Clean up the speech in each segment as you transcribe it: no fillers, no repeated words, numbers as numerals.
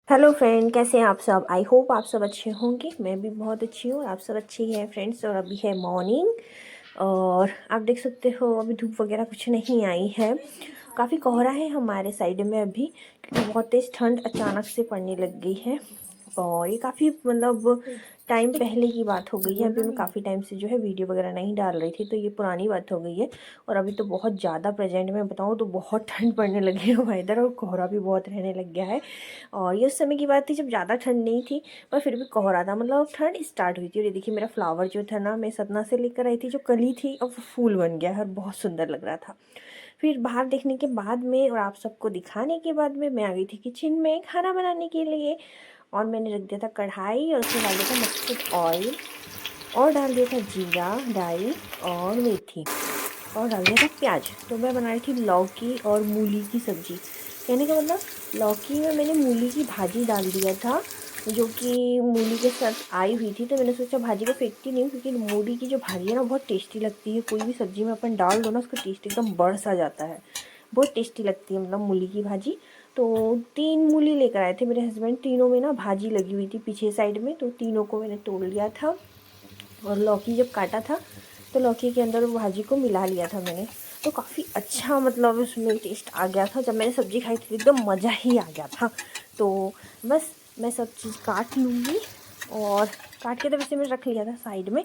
Hello friend, कैसे हैं आप सब। आई होप आप सब अच्छे होंगे। मैं भी बहुत अच्छी हूँ और आप सब अच्छे ही हैं फ्रेंड्स। और अभी है मॉर्निंग और आप देख सकते हो अभी धूप वगैरह कुछ नहीं आई है। काफ़ी कोहरा है हमारे साइड में अभी, क्योंकि बहुत तेज़ ठंड अचानक से पड़ने लग गई है। और ये काफ़ी मतलब टाइम पहले की बात हो गई है। अभी मैं काफ़ी टाइम से जो है वीडियो वगैरह नहीं डाल रही थी, तो ये पुरानी बात हो गई है। और अभी तो बहुत ज़्यादा प्रेजेंट में बताऊँ तो बहुत ठंड पड़ने लगी है इधर, और कोहरा भी बहुत रहने लग गया है। और ये उस समय की बात थी जब ज़्यादा ठंड नहीं थी, पर फिर भी कोहरा था, मतलब ठंड स्टार्ट हुई थी। और ये देखिए मेरा फ्लावर जो था ना, मैं सतना से लेकर आई थी, जो कली थी अब वो फूल बन गया है और बहुत सुंदर लग रहा था। फिर बाहर देखने के बाद में और आप सबको दिखाने के बाद में मैं आ गई थी किचन में खाना बनाने के लिए। और मैंने रख दिया था कढ़ाई और उसमें डाल दिया था मस्टर्ड ऑयल और डाल दिया था जीरा, डाई और मेथी और डाल दिया था प्याज। तो मैं बना रही थी लौकी और मूली की सब्ज़ी। कहने का मतलब लौकी में मैंने मूली की भाजी डाल दिया था, जो कि मूली के साथ आई हुई थी। तो मैंने सोचा भाजी को फेंकती नहीं हूँ, क्योंकि मूली की जो भाजी है ना बहुत टेस्टी लगती है। कोई भी सब्ज़ी में अपन डाल दो ना, उसका टेस्ट एकदम बढ़ सा जाता है। बहुत टेस्टी लगती है मतलब मूली की भाजी। तो 3 मूली लेकर आए थे मेरे हस्बैंड। तीनों में ना भाजी लगी हुई थी पीछे साइड में, तो तीनों को मैंने तोड़ लिया था। और लौकी जब काटा था तो लौकी के अंदर वो भाजी को मिला लिया था मैंने। तो काफ़ी अच्छा मतलब उसमें टेस्ट आ गया था। जब मैंने सब्ज़ी खाई थी एकदम मज़ा ही आ गया था। तो बस मैं सब चीज़ काट लूँगी। और काट के तो वैसे मैंने रख लिया था साइड में,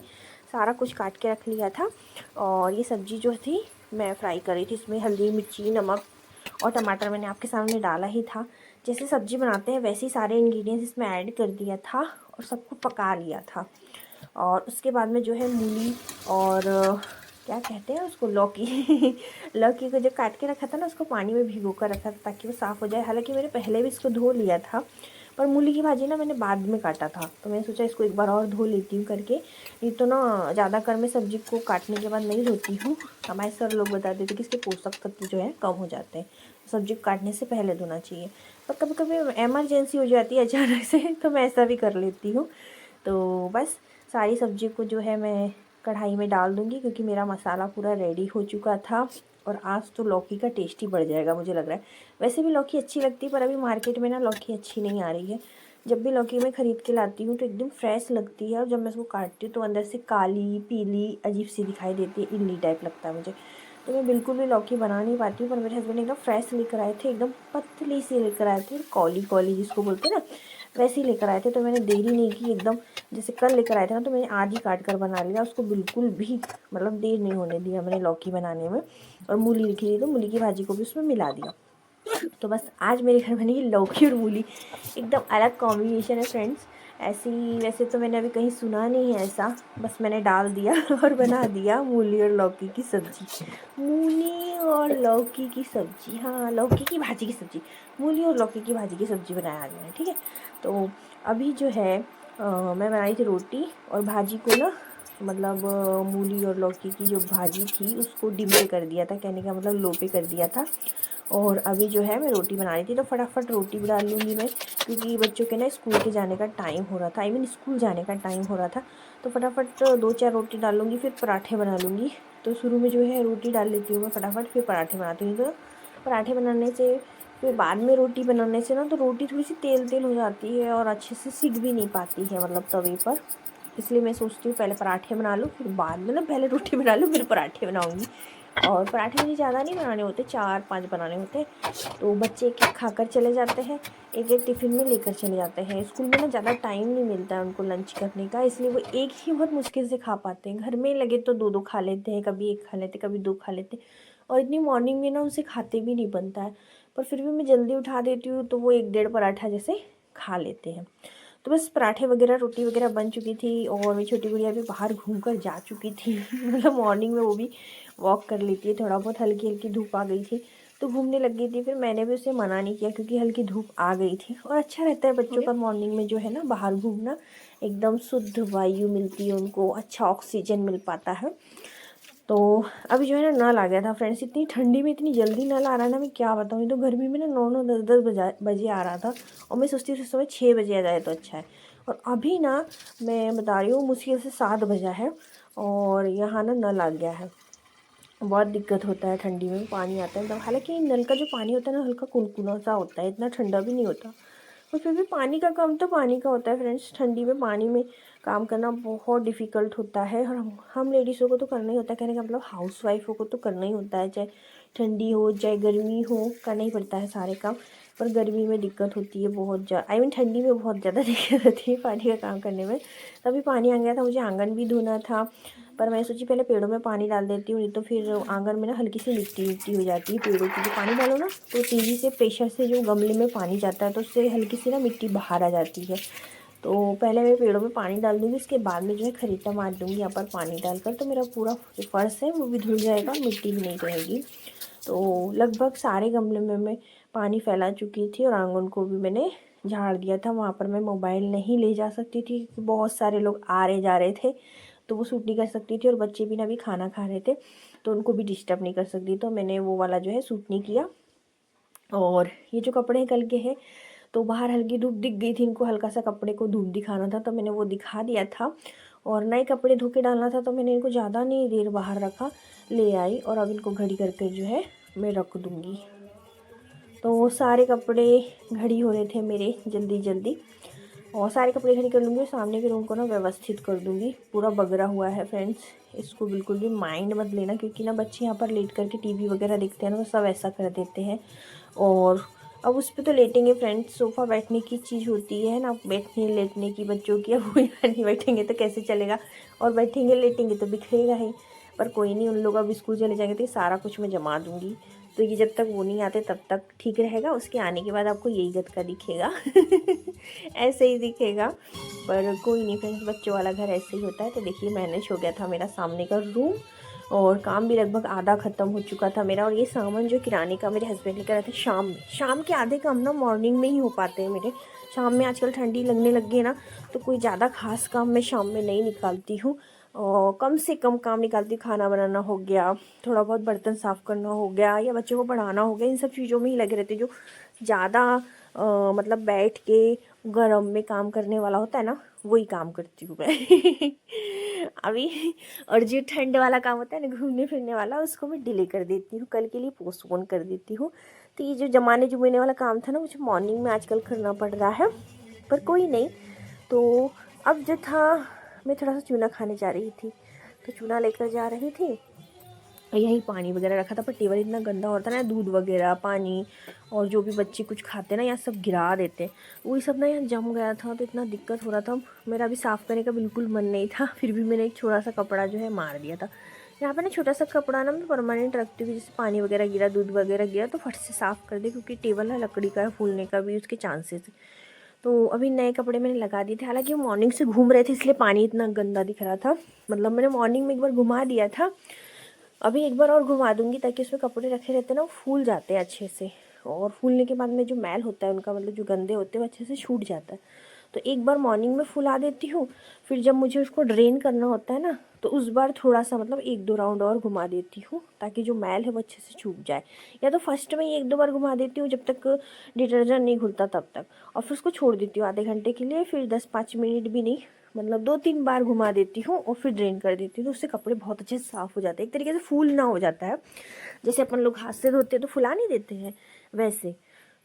सारा कुछ काट के रख लिया था। और ये सब्ज़ी जो थी मैं फ्राई कर रही थी। इसमें हल्दी, मिर्ची, नमक और टमाटर मैंने आपके सामने डाला ही था। जैसे सब्ज़ी बनाते हैं वैसे ही सारे इंग्रेडिएंट्स इसमें ऐड कर दिया था और सबको पका लिया था। और उसके बाद में जो है मूली और क्या कहते हैं उसको, लौकी लौकी को जो काट के रखा था ना, उसको पानी में भिगो कर रखा था ताकि वो साफ़ हो जाए। हालांकि मैंने पहले भी इसको धो लिया था, पर मूली की भाजी ना मैंने बाद में काटा था, तो मैंने सोचा इसको एक बार और धो लेती हूँ करके। नहीं तो ना ज़्यादा कर मैं सब्ज़ी को काटने के बाद नहीं धोती हूँ। हमारे सर लोग बताते थे कि इसके पोषक तत्व जो है कम हो जाते हैं, सब्ज़ी को काटने से पहले धोना चाहिए। पर कभी कभी एमरजेंसी हो जाती है अचानक से, तो मैं ऐसा भी कर लेती हूँ। तो बस सारी सब्ज़ी को जो है मैं कढ़ाई में डाल दूँगी, क्योंकि मेरा मसाला पूरा रेडी हो चुका था। और आज तो लौकी का टेस्ट ही बढ़ जाएगा मुझे लग रहा है। वैसे भी लौकी अच्छी लगती है, पर अभी मार्केट में ना लौकी अच्छी नहीं आ रही है। जब भी लौकी मैं ख़रीद के लाती हूँ तो एकदम फ्रेश लगती है, और जब मैं उसको काटती हूँ तो अंदर से काली पीली अजीब सी दिखाई देती है, इल्ली टाइप लगता है मुझे। तो मैं बिल्कुल भी लौकी बना नहीं पाती हूँ। पर मेरे हस्बैंड एकदम फ्रेश लेकर आए थे, एकदम पतली सी लेकर आए थे, कौली कौली जिसको बोलते हैं ना, वैसे ही लेकर आए थे। तो मैंने देरी नहीं की, एकदम जैसे कल लेकर आए थे ना, तो मैंने आज ही काट कर बना लिया उसको। बिल्कुल भी मतलब देर नहीं होने दिया मैंने लौकी बनाने में। और मूली रखी थी तो मूली की भाजी को भी उसमें मिला दिया। तो बस आज मेरे घर बनी लौकी और मूली, एकदम अलग कॉम्बिनेशन है फ्रेंड्स। ऐसी वैसे तो मैंने अभी कहीं सुना नहीं है ऐसा, बस मैंने डाल दिया और बना दिया मूली और लौकी की सब्ज़ी। मूली और लौकी की सब्ज़ी, हाँ लौकी की भाजी की सब्ज़ी, मूली और लौकी की भाजी की सब्ज़ी बनाया गया है, ठीक है। तो अभी जो है मैं बनाई थी रोटी और भाजी को ना, मतलब मूली और लौकी की जो भाजी थी उसको डिम पे कर दिया था, कहने का मतलब लो पे कर दिया था। और अभी जो है मैं रोटी बना रही थी, तो फटाफट रोटी भी डाल लूँगी मैं, क्योंकि बच्चों के ना स्कूल के जाने का टाइम हो रहा था, आई मीन स्कूल जाने का टाइम हो रहा था। तो फटाफट 2-4 रोटी डाल लूँगी, फिर पराठे बना लूँगी। तो शुरू में जो है रोटी डाल लेती हूँ मैं फटाफट, फिर पराठे बनाती हूँ। तो पराठे बनाने से फिर बाद में रोटी बनाने से ना, तो रोटी थोड़ी सी तेल तेल हो जाती है और अच्छे से सिक भी नहीं पाती है मतलब तवे पर। इसलिए मैं सोचती हूँ पहले पराठे बना लूँ, फिर बाद में, मतलब पहले रोटी बना लूँ फिर पराठे बनाऊँगी। और पराठे मुझे ज़्यादा नहीं बनाने होते, 4-5 बनाने होते। तो बच्चे एक एक खाकर चले जाते हैं, एक एक टिफ़िन में लेकर चले जाते हैं। स्कूल में ना ज़्यादा टाइम नहीं मिलता है उनको लंच करने का, इसलिए वो एक ही बहुत मुश्किल से खा पाते हैं। घर में लगे तो 2-2 खा लेते हैं, कभी 1 खा लेते, कभी 2 खा लेते। और इतनी मॉर्निंग में ना उनसे खाते भी नहीं बनता है। पर फिर भी मैं जल्दी उठा देती हूँ, तो वो 1-1.5 पराठा जैसे खा लेते हैं। तो बस पराठे वगैरह रोटी वगैरह बन चुकी थी, और मेरी छोटी गुड़िया भी बाहर घूम कर जा चुकी थी मतलब मॉर्निंग में वो भी वॉक कर लेती है थोड़ा बहुत। हल्की हल्की धूप आ गई थी तो घूमने लग गई थी। फिर मैंने भी उसे मना नहीं किया, क्योंकि हल्की धूप आ गई थी। और अच्छा रहता है बच्चों का मॉर्निंग में जो है ना बाहर घूमना, एकदम शुद्ध वायु मिलती है उनको, अच्छा ऑक्सीजन मिल पाता है। तो अभी जो है ना नल आ गया था फ्रेंड्स। इतनी ठंडी में इतनी जल्दी नल आ रहा है ना, मैं क्या बताऊँ। ये तो गर्मी में ना 9-9 10-10 बजे आ रहा था, और मैं सोचती हूँ उस समय 6 बजे आ जाए तो अच्छा है। और अभी ना मैं बता रही हूँ मुश्किल से 7 बजा है और यहाँ ना नल आ गया है। बहुत दिक्कत होता है ठंडी में, पानी आता है एकदम। हालांकि नल का जो पानी होता है ना हल्का कुनकुना सा होता है, इतना ठंडा भी नहीं होता। और फिर भी पानी का काम तो पानी का होता है फ्रेंड्स। ठंडी में पानी में काम करना बहुत डिफ़िकल्ट होता है, और हम लेडीज़ों को तो करना ही होता है। कहने का मतलब हाउस वाइफों को तो करना ही होता है, चाहे ठंडी हो चाहे गर्मी हो, करना ही पड़ता है सारे काम। पर गर्मी में दिक्कत होती है बहुत ज़्यादा, ठंडी में बहुत ज़्यादा दिक्कत होती है पानी का काम करने में। तभी पानी आ गया था, मुझे आंगन भी धोना था, पर मैं सोची पहले पेड़ों में पानी डाल देती हूँ, नहीं तो फिर आंगन में ना हल्की सी मिट्टी मिट्टी हो जाती है। पेड़ों की जो पानी डालो ना तो तेज़ी से प्रेशर से जो गमले में पानी जाता है तो उससे हल्की सी ना मिट्टी बाहर आ जाती है। तो पहले मैं पेड़ों में पानी डाल दूँगी, उसके बाद में जो है खरीटा मार दूँगी यहाँ पर पानी डालकर, तो मेरा पूरा जो फर्श है वो भी धुल जाएगा और मिट्टी भी नहीं रहेगी। तो लगभग सारे गमले में मैं पानी फैला चुकी थी, और आंगन को भी मैंने झाड़ दिया था। वहाँ पर मैं मोबाइल नहीं ले जा सकती थी क्योंकि बहुत सारे लोग आ रहे जा रहे थे, तो वो शूट नहीं कर सकती थी, और बच्चे भी ना भी खाना खा रहे थे तो उनको भी डिस्टर्ब नहीं कर सकती, तो मैंने वो वाला जो है शूट नहीं किया। और ये जो कपड़े हैं कल के हैं, तो बाहर हल्की धूप दिख गई थी, इनको हल्का सा कपड़े को धूप दिखाना था तो मैंने वो दिखा दिया था। और नए कपड़े धो के डालना था तो मैंने इनको ज़्यादा नहीं देर बाहर रखा, ले आई, और अब इनको घड़ी करके जो है मैं रख दूँगी। तो वो सारे कपड़े घड़ी हो रहे थे मेरे जल्दी जल्दी, और सारे कपड़े घड़ी कर लूँगी। सामने के रूम को ना व्यवस्थित कर दूँगी, पूरा बगरा हुआ है फ्रेंड्स, इसको बिल्कुल भी माइंड मत लेना, क्योंकि ना बच्चे यहाँ पर लेट करके टीवी वगैरह देखते हैं ना, तो सब ऐसा कर देते हैं। और अब उस पर तो लेटेंगे फ्रेंड्स, सोफ़ा बैठने की चीज़ होती है ना, बैठने लेटने की बच्चों की। अब वो यहाँ नहीं बैठेंगे तो कैसे चलेगा, और बैठेंगे लेटेंगे तो बिखरेगा ही। पर कोई नहीं, उन लोग अब स्कूल चले जाएंगे तो ये सारा कुछ मैं जमा दूँगी, तो ये जब तक वो नहीं आते तब तक ठीक रहेगा, उसके आने के बाद आपको यही गत दिखेगा ऐसे ही दिखेगा। पर कोई नहीं फ्रेंड्स, बच्चों वाला घर ऐसे ही होता है। तो देखिए मैनेज हो गया था मेरा सामने का रूम, और काम भी लगभग आधा ख़त्म हो चुका था मेरा। और ये सामान जो किराने का मेरे हस्बैंड लेकर आए थे शाम में, शाम के आधे काम ना मॉर्निंग में ही हो पाते हैं मेरे। शाम में आजकल ठंडी लगने लग गई है ना, तो कोई ज़्यादा खास काम मैं शाम में नहीं निकालती हूँ, और कम से कम काम निकालती हूँ। खाना बनाना हो गया, थोड़ा बहुत बर्तन साफ़ करना हो गया, या बच्चों को पढ़ाना हो गया, इन सब चीज़ों में ही लगे रहते। जो ज़्यादा मतलब बैठ के गरम में काम करने वाला होता है ना, वही काम करती हूँ मैं अभी। और जो ठंड वाला काम होता है ना, घूमने फिरने वाला, उसको मैं डिले कर देती हूँ, कल के लिए पोस्टपोन कर देती हूँ। तो ये जो जमाने जुमाने वाला काम था ना, मुझे मॉर्निंग में आजकल करना पड़ रहा है, पर कोई नहीं। तो अब जो था, मैं थोड़ा सा चूना खाने जा रही थी, तो चूना लेकर जा रही थी, यही पानी वगैरह रखा था, पर टेबल इतना गंदा होता है ना, दूध वगैरह पानी और जो भी बच्चे कुछ खाते हैं ना यहाँ सब गिरा देते हैं, वही सब ना यहाँ जम गया था, तो इतना दिक्कत हो रहा था। मेरा अभी साफ़ करने का बिल्कुल मन नहीं था, फिर भी मैंने एक छोटा सा कपड़ा जो है मार दिया था। यहाँ पे ना छोटा सा कपड़ा ना मैं परमानेंट रखती हूँ, जैसे पानी वगैरह गिरा, दूध वगैरह गिरा तो फट से साफ़ कर दे, क्योंकि टेबल है लकड़ी का है, फूलने का भी उसके चांसेस है। तो अभी नए कपड़े मैंने लगा दिए थे, हालांकि वो मॉर्निंग से घूम रहे थे इसलिए पानी इतना गंदा दिख रहा था। मतलब मैंने मॉर्निंग में एक बार घुमा दिया था, अभी एक बार और घुमा दूंगी, ताकि उसमें कपड़े रखे रहते हैं ना, वो फूल जाते हैं अच्छे से, और फूलने के बाद में जो मैल होता है उनका, मतलब जो गंदे होते हैं वो अच्छे से छूट जाता है। तो एक बार मॉर्निंग में फुला देती हूँ, फिर जब मुझे उसको ड्रेन करना होता है ना, तो उस बार थोड़ा सा मतलब 1-2 राउंड और घुमा देती हूँ, ताकि जो मैल है वो अच्छे से छूट जाए। या तो फर्स्ट में ही 1-2 बार घुमा देती हूँ जब तक डिटर्जेंट नहीं घुलता तब तक, और फिर उसको छोड़ देती हूँ आधे घंटे के लिए, फिर 10-5 मिनट भी नहीं, मतलब 2-3 बार घुमा देती हूँ, और फिर ड्रेन कर देती हूँ, तो उससे कपड़े बहुत अच्छे से साफ़ हो जाते हैं, एक तरीके से फूल ना हो जाता है। जैसे अपन लोग हाथ से धोते हैं तो फुला नहीं देते हैं, वैसे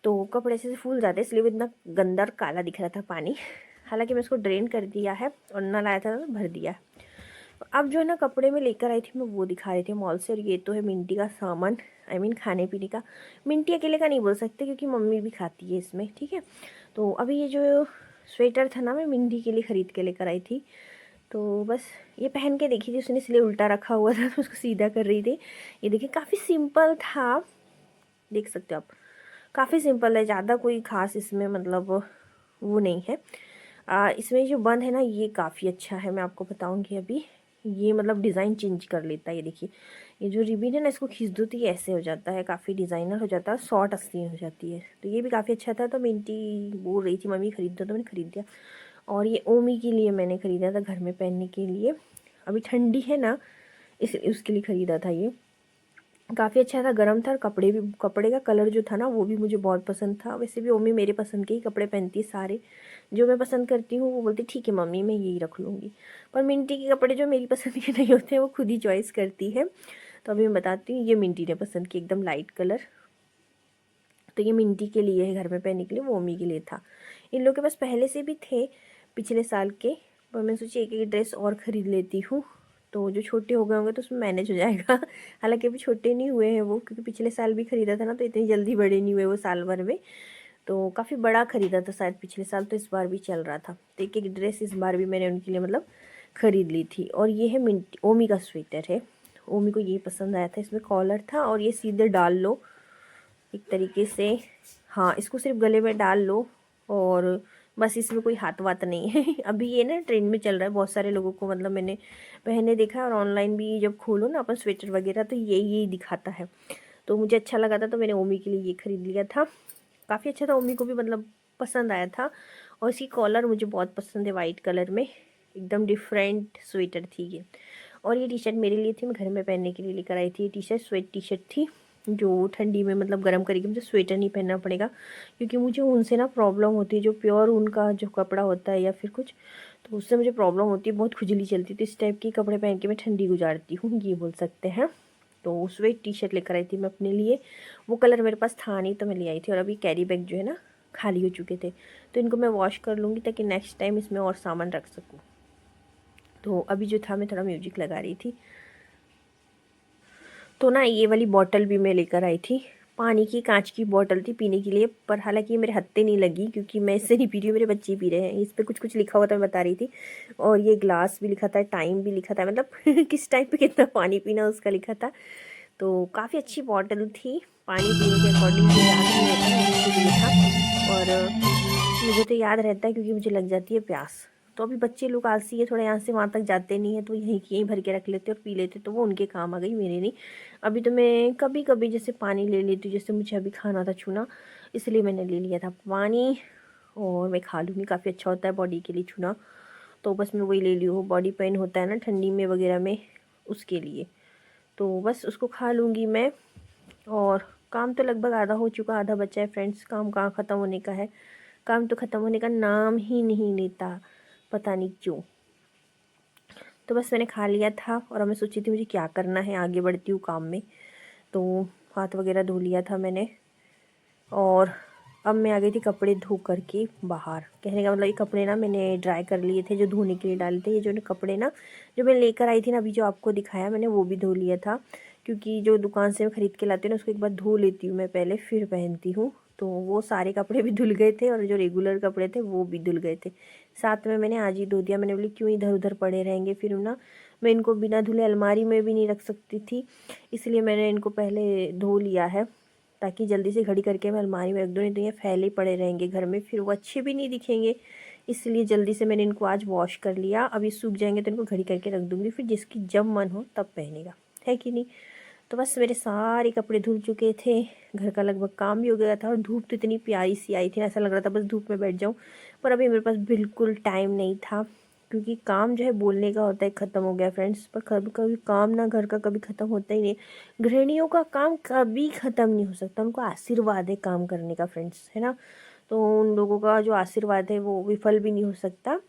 तो कपड़े से फूल जाते हैं, इसलिए वो इतना गंदा और काला दिख रहा था पानी। हालांकि मैं उसको ड्रेन कर दिया है, और नल आया था तो भर दिया। अब जो है ना कपड़े में लेकर आई थी मैं, वो दिखा रही थी मॉल से, और ये तो है मिंटी का सामान, आई मीन खाने पीने का। मिंटी अकेले का नहीं बोल सकते, क्योंकि मम्मी भी खाती है इसमें, ठीक है। तो अभी ये जो स्वेटर था ना, मैं मिंटी के लिए ख़रीद के लेकर आई थी, तो बस ये पहन के देखी थी उसने, इसलिए उल्टा रखा हुआ था तो उसको सीधा कर रही थी। ये देखिए काफ़ी सिंपल था, देख सकते हो आप, काफ़ी सिंपल है, ज़्यादा कोई ख़ास इसमें मतलब वो नहीं है। इसमें जो बंद है ना, ये काफ़ी अच्छा है, मैं आपको बताऊंगी अभी। ये मतलब डिज़ाइन चेंज कर लेता है, ये देखिए, ये जो रिबन है ना, इसको खींच दो तो ये ऐसे हो जाता है, काफ़ी डिज़ाइनर हो जाता है, शॉर्ट आस्तीन हो जाती है। तो ये भी काफ़ी अच्छा था, तो मिंटी बोल रही थी मम्मी खरीद दो, तो मैंने खरीद दिया। और ये ओमी के लिए मैंने ख़रीदा था, घर में पहनने के लिए, अभी ठंडी है ना इसलिए उसके लिए ख़रीदा था। ये काफ़ी अच्छा था, गर्म था, और कपड़े का कलर जो था ना वो भी मुझे बहुत पसंद था। वैसे भी मम्मी मेरे पसंद के ही कपड़े पहनती है सारे, जो मैं पसंद करती हूँ वो बोलती ठीक है मम्मी मैं यही रख लूँगी। पर मिंटी के कपड़े जो मेरी पसंद के नहीं होते हैं वो खुद ही चॉइस करती है। तो अभी मैं बताती हूँ, ये मिंटी ने पसंद की एकदम लाइट कलर, तो ये मिंटी के लिए है घर में पहनने के लिए, वो मम्मी के लिए था। इन लोगों के पास पहले से भी थे पिछले साल के, पर मैं सोची एक एक ड्रेस और ख़रीद लेती हूँ, तो जो छोटे हो गए होंगे तो उसमें मैनेज हो जाएगा। हालांकि अभी छोटे नहीं हुए हैं वो, क्योंकि पिछले साल भी ख़रीदा था ना, तो इतनी जल्दी बड़े नहीं हुए वो साल भर में। तो काफ़ी बड़ा ख़रीदा था शायद पिछले साल, तो इस बार भी चल रहा था, तो एक एक ड्रेस इस बार भी मैंने उनके लिए मतलब ख़रीद ली थी। और ये है मिंटी, ओमी का स्वेटर है। ओमी को ये पसंद आया था, इसमें कॉलर था और ये सीधे डाल लो एक तरीके से। हाँ, इसको सिर्फ गले में डाल लो और बस, इसमें कोई हाथ वात नहीं है। अभी ये ना ट्रेंड में चल रहा है, बहुत सारे लोगों को मतलब मैंने पहने देखा है, और ऑनलाइन भी जब खोलो ना अपन स्वेटर वगैरह तो यही दिखाता है। तो मुझे अच्छा लगा था, तो मैंने ओमी के लिए ये ख़रीद लिया था। काफ़ी अच्छा था, ओमी को भी मतलब पसंद आया था। और इसकी कॉलर मुझे बहुत पसंद है, वाइट कलर में एकदम डिफरेंट स्वेटर थी ये। और ये टी शर्ट मेरे लिए थी, मैं घर में पहनने के लिए लेकर आई थी। ये T shirt sweat T shirt थी, जो ठंडी में मतलब गर्म करेगी, मुझे स्वेटर नहीं पहनना पड़ेगा, क्योंकि मुझे उनसे ना प्रॉब्लम होती है। जो प्योर ऊन का जो कपड़ा होता है या फिर कुछ, तो उससे मुझे प्रॉब्लम होती है, बहुत खुजली चलती है। तो इस टाइप के कपड़े पहन के मैं ठंडी गुजारती हूँ, ये बोल सकते हैं। तो स्वेट टी शर्ट लेकर आई थी मैं अपने लिए, वो कलर मेरे पास था नहीं तो मैं ले आई थी। और अभी कैरी बैग जो है ना खाली हो चुके थे, तो इनको मैं वॉश कर लूँगी ताकि नेक्स्ट टाइम इसमें और सामान रख सकूँ। तो अभी जो था, मैं थोड़ा म्यूजिक लगा रही थी। तो ना ये वाली बॉटल भी मैं लेकर आई थी, पानी की कांच की बॉटल थी पीने के लिए, पर हालांकि ये मेरे हत्थे नहीं लगी, क्योंकि मैं इससे नहीं पी रही हूँ, मेरे बच्चे पी रहे हैं। इस पर कुछ कुछ लिखा हुआ था, मैं बता रही थी। और ये ग्लास भी लिखा था, टाइम भी लिखा था, मतलब किस टाइम पे कितना पानी पीना उसका लिखा था। तो काफ़ी अच्छी बॉटल थी, पानी पीने के अकॉर्डिंग जो याद नहीं रहता ना, उसके लिए था। और मुझे तो याद रहता है, क्योंकि मुझे लग जाती है प्यास। तो अभी बच्चे लोग आलसी है थोड़ा, यहाँ से वहाँ तक जाते नहीं है, तो यहीं भर के रख लेते और पी लेते, तो वो उनके काम आ गई, मेरे नहीं। अभी तो मैं कभी कभी जैसे पानी ले लेती हूँ, जैसे मुझे अभी खाना था छूना, इसलिए मैंने ले लिया था पानी। और मैं खा लूँगी, काफ़ी अच्छा होता है बॉडी के लिए छूना, तो बस मैं वही ले ली हूँ। बॉडी पेन होता है ना ठंडी में वगैरह में, उसके लिए, तो बस उसको खा लूँगी मैं। और काम तो लगभग आधा हो चुका, आधा बचा है फ्रेंड्स। काम कहाँ ख़त्म होने का है, काम तो ख़त्म होने का नाम ही नहीं लेता, पता नहीं क्यों। तो बस मैंने खा लिया था, और अब मैं सोची थी मुझे क्या करना है, आगे बढ़ती हूँ काम में। तो हाथ वगैरह धो लिया था मैंने, और अब मैं आ गई थी कपड़े धो करके बाहर। कहने का मतलब ये कपड़े ना मैंने ड्राई कर लिए थे, जो धोने के लिए डाले थे। ये जो कपड़े ना जो मैं लेकर आई थी ना, अभी जो आपको दिखाया मैंने, वो भी धो लिया था। क्योंकि जो दुकान से मैं ख़रीद के लाती हूँ ना, उसको एक बार धो लेती हूँ मैं पहले, फिर पहनती हूँ। तो वो सारे कपड़े भी धुल गए थे, और जो रेगुलर कपड़े थे वो भी धुल गए थे। साथ में मैंने आज ही धो दिया। मैंने बोली क्यों इधर उधर पड़े रहेंगे, फिर ना मैं इनको बिना धुले अलमारी में भी नहीं रख सकती थी, इसलिए मैंने इनको पहले धो लिया है, ताकि जल्दी से घड़ी करके मैं अलमारी में रख दूँ। नहीं तो ये फैले पड़े रहेंगे घर में, फिर वो अच्छे भी नहीं दिखेंगे। इसलिए जल्दी से मैंने इनको आज वॉश कर लिया। अभी सूख जाएंगे तो इनको घड़ी करके रख दूँगी, फिर जिसकी जब मन हो तब पहनेगा, है कि नहीं। तो बस मेरे सारे कपड़े धुल चुके थे, घर का लगभग काम भी हो गया था। और धूप तो इतनी प्यारी सी आई थी, ऐसा लग रहा था बस धूप में बैठ जाऊँ, पर अभी मेरे पास बिल्कुल टाइम नहीं था, क्योंकि काम जो है बोलने का होता है ख़त्म हो गया फ्रेंड्स। पर कभी कभी काम ना घर का कभी ख़त्म होता ही नहीं। गृहिणियों का काम कभी ख़त्म नहीं हो सकता, उनको आशीर्वाद है काम करने का फ्रेंड्स, है ना। तो उन लोगों का जो आशीर्वाद है वो विफल भी नहीं हो सकता,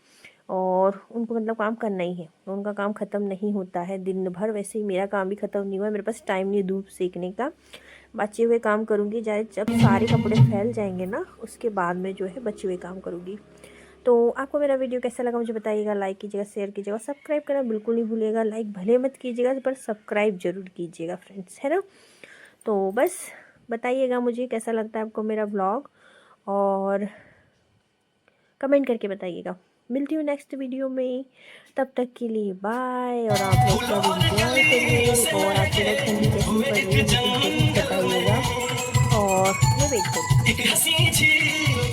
और उनको मतलब काम करना ही है, उनका काम ख़त्म नहीं होता है दिन भर। वैसे ही मेरा काम भी ख़त्म नहीं हुआ, मेरे पास टाइम नहीं धूप सेकने का। बचे हुए काम करूँगी, जब सारे कपड़े फैल जाएंगे ना, उसके बाद में जो है बचे हुए काम करूँगी। तो आपको मेरा वीडियो कैसा लगा मुझे बताइएगा, लाइक कीजिएगा, शेयर कीजिएगा, सब्सक्राइब करना बिल्कुल नहीं भूलिएगा। लाइक भले मत कीजिएगा, पर सब्सक्राइब जरूर कीजिएगा फ्रेंड्स, है ना। तो बस बताइएगा मुझे कैसा लगता है आपको मेरा व्लॉग, और कमेंट करके बताइएगा। मिलती हूँ नेक्स्ट वीडियो में, तब तक के लिए बाय। और आप लोग सब एंजॉय करिए, और आपके इधर ठंडी कैसी पड़ रही है मुझे बताइएगा, और मैं वेट करूँ।